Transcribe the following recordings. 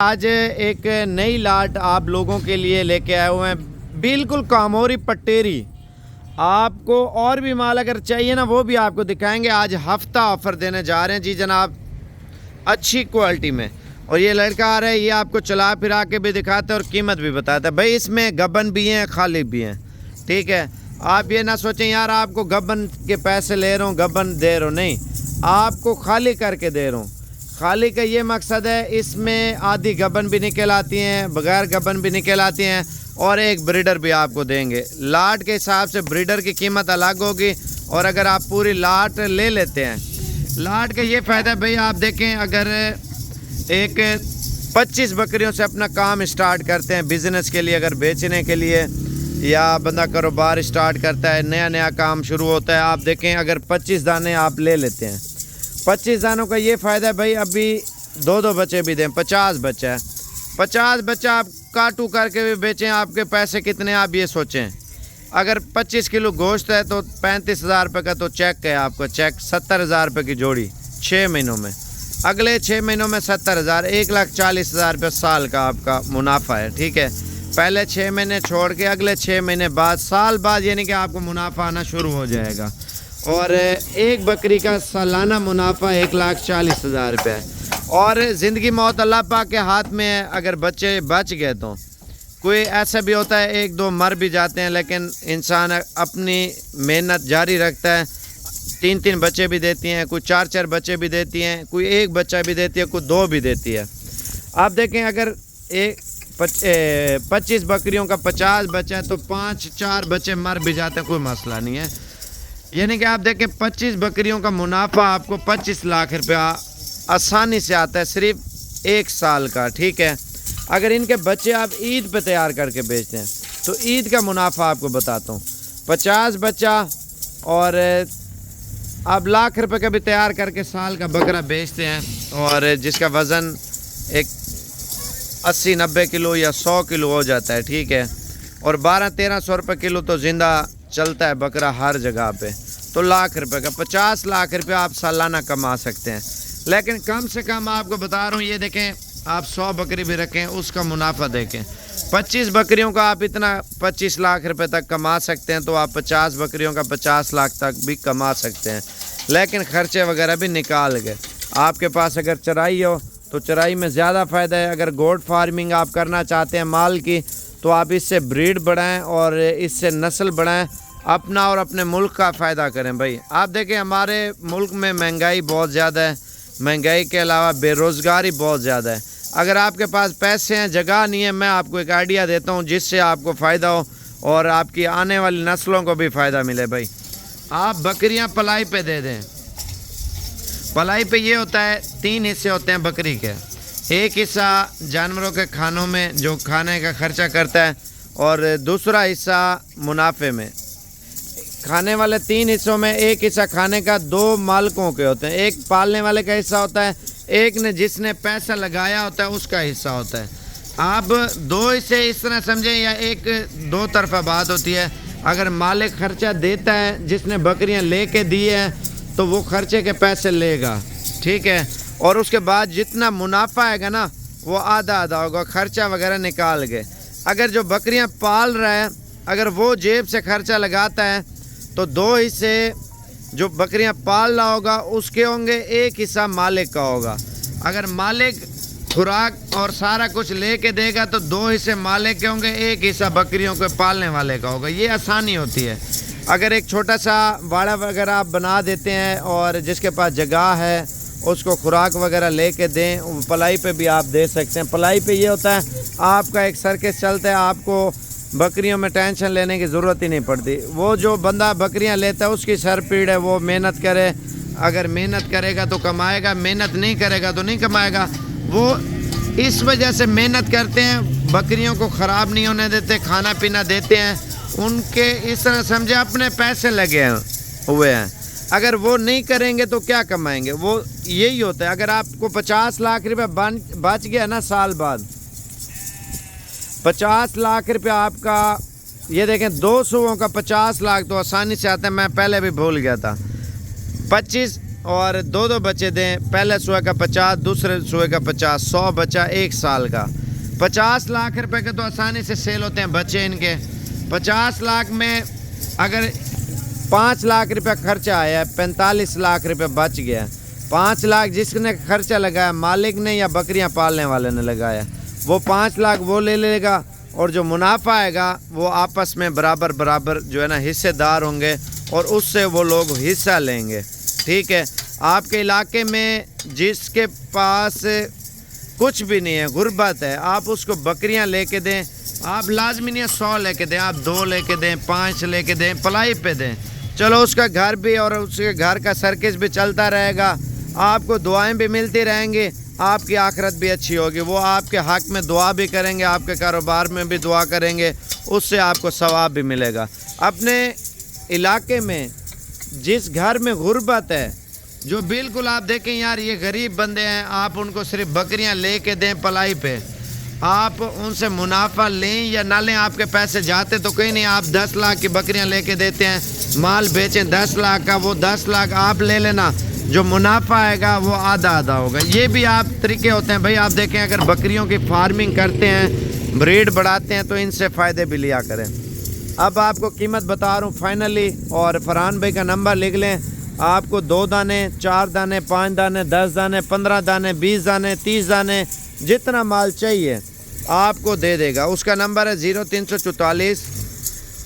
آج ایک نئی لاٹ آپ لوگوں کے لیے لے کے آئے ہوئے ہیں، بالکل کاموری پٹیری۔ آپ کو اور بھی مال اگر چاہیے نا وہ بھی آپ کو دکھائیں گے۔ آج ہفتہ آفر دینے جا رہے ہیں جی جناب، اچھی کوالٹی میں۔ اور یہ لڑکا آ رہا ہے، یہ آپ کو چلا پھرا کے بھی دکھاتا ہے اور قیمت بھی بتاتا ہے۔ بھائی اس میں گبن بھی ہیں، خالی بھی ہیں، ٹھیک ہے۔ آپ یہ نہ سوچیں یار آپ کو گبن کے پیسے لے رہا ہوں، گبن دے رہا ہوں، نہیں، آپ کو خالی کر کے دے رہا ہوں۔ خالی کا یہ مقصد ہے، اس میں آدھی گبن بھی نکل آتی ہیں، بغیر گبن بھی نکل آتی ہیں، اور ایک بریڈر بھی آپ کو دیں گے۔ لاٹ کے حساب سے بریڈر کی قیمت الگ ہوگی، اور اگر آپ پوری لاٹ لے لیتے ہیں، لاٹ کا یہ فائدہ ہے بھئی آپ دیکھیں، اگر ایک 25 بکریوں سے اپنا کام سٹارٹ کرتے ہیں بزنس کے لیے، اگر بیچنے کے لیے، یا بندہ کاروبار سٹارٹ کرتا ہے، نیا کام شروع ہوتا ہے، آپ دیکھیں اگر 25 دانے آپ لے لیتے ہیں، 25 دانوں کا یہ فائدہ ہے بھائی، ابھی دو بچے بھی دیں، 50 بچہ ہے، 50 بچہ آپ کاٹو کر کے بھی بیچیں، آپ کے پیسے کتنے آپ یہ سوچیں۔ اگر 25 کلو گوشت ہے تو 35,000 روپے کا تو چیک ہے آپ کا، چیک 70,000 روپے کی جوڑی 6 مہینوں میں، اگلے 6 مہینوں میں 70,000، 1,40,000 روپے سال کا آپ کا منافع ہے، ٹھیک ہے۔ پہلے 6 مہینے چھوڑ کے اگلے 6 مہینے بعد، سال بعد، یعنی کہ آپ کو منافع آنا شروع ہو جائے گا۔ اور ایک بکری کا سالانہ منافع 1,40,000 روپے ہے۔ اور زندگی موت اللہ پاک کے ہاتھ میں ہے، اگر بچے بچ گئے تو کوئی ایسا بھی ہوتا ہے 1-2 مر بھی جاتے ہیں، لیکن انسان اپنی محنت جاری رکھتا ہے، 3 بچے بھی دیتی ہیں، کوئی 4 بچے بھی دیتی ہیں، کوئی 1 بچہ بھی دیتی ہے، کوئی 2 بھی دیتی ہے۔ آپ دیکھیں اگر 25 بکریوں کا 50 بچہ ہے تو 4 بچے مر بھی جاتے ہیں، کوئی مسئلہ نہیں ہے۔ یعنی کہ آپ دیکھیں 25 بکریوں کا منافع آپ کو 25 لاکھ روپیہ آسانی سے آتا ہے، صرف 1 سال کا، ٹھیک ہے۔ اگر ان کے بچے آپ عید پہ تیار کر کے بیچتے ہیں تو عید کا منافع آپ کو بتاتا ہوں، 50 بچہ اور آپ لاکھ روپے کا بھی تیار کر کے سال کا بکرا بیچتے ہیں، اور جس کا وزن ایک 80-90 کلو یا 100 کلو ہو جاتا ہے، ٹھیک ہے۔ اور 1200-1300 روپے کلو تو زندہ چلتا ہے بکرا ہر جگہ پہ، تو لاکھ روپے کا 50 لاکھ روپے آپ سالانہ کما سکتے ہیں۔ لیکن کم سے کم آپ کو بتا رہا ہوں، یہ دیکھیں آپ 100 بکری بھی رکھیں، اس کا منافع دیکھیں، 25 بکریوں کا آپ اتنا 25 لاکھ روپے تک کما سکتے ہیں، تو آپ 50 بکریوں کا 50 لاکھ تک بھی کما سکتے ہیں۔ لیکن خرچے وغیرہ بھی نکال گئے۔ آپ کے پاس اگر چرائی ہو تو چرائی میں زیادہ فائدہ ہے۔ اگر گوٹ فارمنگ آپ کرنا چاہتے ہیں مال کی، تو آپ اس سے بریڈ بڑھائیں اور اس سے نسل بڑھائیں، اپنا اور اپنے ملک کا فائدہ کریں۔ بھائی آپ دیکھیں ہمارے ملک میں مہنگائی بہت زیادہ ہے، مہنگائی کے علاوہ بے روزگاری بہت زیادہ ہے۔ اگر آپ کے پاس پیسے ہیں، جگہ نہیں ہے، میں آپ کو ایک آئیڈیا دیتا ہوں جس سے آپ کو فائدہ ہو اور آپ کی آنے والی نسلوں کو بھی فائدہ ملے۔ بھائی آپ بکریاں پلائی پہ دے دیں۔ پلائی پہ یہ ہوتا ہے 3 حصے ہوتے ہیں بکری کے، ایک حصہ جانوروں کے کھانوں میں جو کھانے کا خرچہ کرتا ہے، اور دوسرا حصہ منافع میں۔ کھانے والے 3 حصوں میں ایک حصہ کھانے کا 2 مالکوں کے ہوتے ہیں، ایک پالنے والے کا حصہ ہوتا ہے، ایک نے جس نے پیسہ لگایا ہوتا ہے اس کا حصہ ہوتا ہے۔ آپ 2 حصے اس طرح سمجھیں، یا ایک 2 طرفہ بات ہوتی ہے۔ اگر مالک خرچہ دیتا ہے، جس نے بکریاں لے کے دی ہیں، تو وہ خرچے کے پیسے لے گا، ٹھیک ہے، اور اس کے بعد جتنا منافع آئے گا نا وہ آدھا ہوگا، خرچہ وغیرہ نکال گئے۔ اگر جو بکریاں پال رہا ہے، اگر وہ جیب سے خرچہ لگاتا ہے تو 2 حصے جو بکریاں پال رہا ہوگا اس کے ہوں گے، ایک حصہ مالک کا ہوگا۔ اگر مالک خوراک اور سارا کچھ لے کے دے گا تو 2 حصے مالک کے ہوں گے، ایک حصہ بکریوں کے پالنے والے کا ہوگا۔ یہ آسانی ہوتی ہے۔ اگر ایک چھوٹا سا باڑا وغیرہ آپ بنا دیتے ہیں اور جس کے پاس جگہ ہے اس کو خوراک وغیرہ لے کے دیں، پلائی پہ بھی آپ دے سکتے ہیں۔ پلائی پہ یہ ہوتا ہے آپ کا ایک سرکس چلتا ہے، آپ کو بکریوں میں ٹینشن لینے کی ضرورت ہی نہیں پڑتی۔ وہ جو بندہ بکریاں لیتا ہے اس کی سر پیڑ ہے، وہ محنت کرے، اگر محنت کرے گا تو کمائے گا، محنت نہیں کرے گا تو نہیں کمائے گا۔ وہ اس وجہ سے محنت کرتے ہیں، بکریوں کو خراب نہیں ہونے دیتے، کھانا پینا دیتے ہیں، ان کے اس طرح سمجھے اپنے پیسے لگے ہوئے ہیں۔ اگر وہ نہیں کریں گے تو کیا کمائیں گے؟ وہ یہی ہوتا ہے۔ اگر آپ کو 50 لاکھ روپے بچ گیا نا سال بعد، 50 لاکھ روپے آپ کا، یہ دیکھیں 200 کا 50 لاکھ تو آسانی سے آتا ہے، میں پہلے بھی بھول گیا تھا۔ 25 اور 2 بچے دیں، پہلے سوئے کا 50، دوسرے سوئے کا 50، 100 بچہ 1 سال کا، 50 لاکھ روپے کے تو آسانی سے سیل ہوتے ہیں بچے ان کے۔ 50 لاکھ میں اگر 5 لاکھ روپے خرچہ آیا ہے، 45 لاکھ روپے بچ گیا۔ 5 لاکھ جس نے خرچہ لگایا، مالک نے یا بکریاں پالنے والے نے لگایا، وہ 5 لاکھ وہ لے لے گا، اور جو منافع آئے گا وہ آپس میں برابر برابر جو ہے نا حصے دار ہوں گے، اور اس سے وہ لوگ حصہ لیں گے، ٹھیک ہے۔ آپ کے علاقے میں جس کے پاس کچھ بھی نہیں ہے، غربت ہے، آپ اس کو بکریاں لے کے دیں۔ آپ لازمی نہیں ہے 100 لے کے دیں، آپ 2 لے کے دیں، 5 لے کے دیں، پلائی پہ دیں، چلو اس کا گھر بھی اور اس کے گھر کا سرکس بھی چلتا رہے گا، آپ کو دعائیں بھی ملتی رہیں گی، آپ کی آخرت بھی اچھی ہوگی، وہ آپ کے حق میں دعا بھی کریں گے، آپ کے کاروبار میں بھی دعا کریں گے، اس سے آپ کو ثواب بھی ملے گا۔ اپنے علاقے میں جس گھر میں غربت ہے، جو بالکل آپ دیکھیں یار یہ غریب بندے ہیں، آپ ان کو صرف بکریاں لے کے دیں پلائی پہ، آپ ان سے منافع لیں یا نہ لیں، آپ کے پیسے جاتے تو کہیں نہیں۔ آپ 10 لاکھ کی بکریاں لے کے دیتے ہیں، مال بیچیں 10 لاکھ کا، وہ 10 لاکھ آپ لے لینا، جو منافع آئے گا وہ آدھا ہوگا۔ یہ بھی آپ طریقے ہوتے ہیں بھائی، آپ دیکھیں اگر بکریوں کی فارمنگ کرتے ہیں، بریڈ بڑھاتے ہیں، تو ان سے فائدے بھی لیا کریں۔ اب آپ کو قیمت بتا رہا ہوں فائنلی، اور فرحان بھائی کا نمبر لکھ لیں، آپ کو 2 دانے، 4 دانے، 5 دانے، 10 دانے، 15 دانے، 20 دانے، 30 دانے، جتنا مال چاہیے آپ کو دے دے گا۔ اس کا نمبر ہے 0344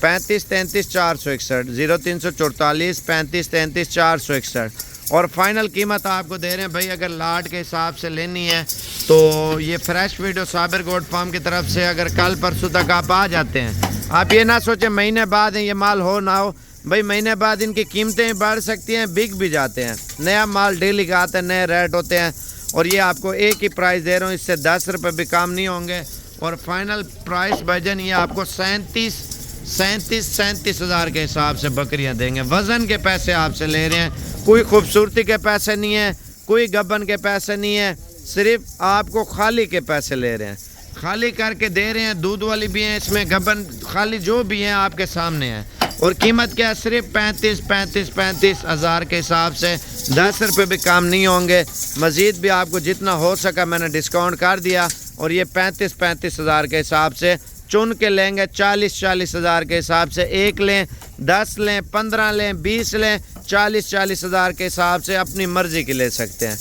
35 33 461، 0344 35 33 461، اور فائنل قیمت آپ کو دے رہے ہیں بھائی۔ اگر لاٹ کے حساب سے لینی ہے تو یہ فریش ویڈیو صابر گوٹ فارم کی طرف سے، اگر کل پرسوں تک آپ آ جاتے ہیں، آپ یہ نہ سوچیں مہینے بعد یہ مال ہو نہ ہو، بھائی مہینے بعد ان کی قیمتیں بڑھ سکتی ہیں، بک بھی جاتے ہیں، نیا مال ڈیلی کا آتا ہے، نئے ریٹ ہوتے ہیں، اور یہ آپ کو ایک ہی پرائز دے رہا ہوں، اس سے 10 روپے بھی کام نہیں ہوں گے، اور فائنل پرائز بھجن یہ آپ کو 37 ہزار کے حساب سے بکریاں دیں گے، وزن کے پیسے آپ سے لے رہے ہیں، کوئی خوبصورتی کے پیسے نہیں ہیں، کوئی گبن کے پیسے نہیں ہیں، صرف آپ کو خالی کے پیسے لے رہے ہیں، خالی کر کے دے رہے ہیں۔ دودھ والی بھی ہیں اس میں، گبن خالی جو بھی ہیں آپ کے سامنے ہیں، اور قیمت کیا ہے؟ صرف 35 ہزار کے حساب سے، 10 روپے بھی کام نہیں ہوں گے، مزید بھی آپ کو جتنا ہو سکا میں نے ڈسکاؤنٹ کر دیا، اور یہ 35 ہزار کے حساب سے چن کے لیں گے، 40 ہزار کے حساب سے، 1 لیں، 10 لیں، 15 لیں، 20 لیں، 40 ہزار کے حساب سے اپنی مرضی کی لے سکتے ہیں۔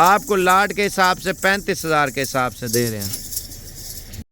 آپ کو لاٹ کے حساب سے 35 ہزار کے حساب سے دے رہے ہیں۔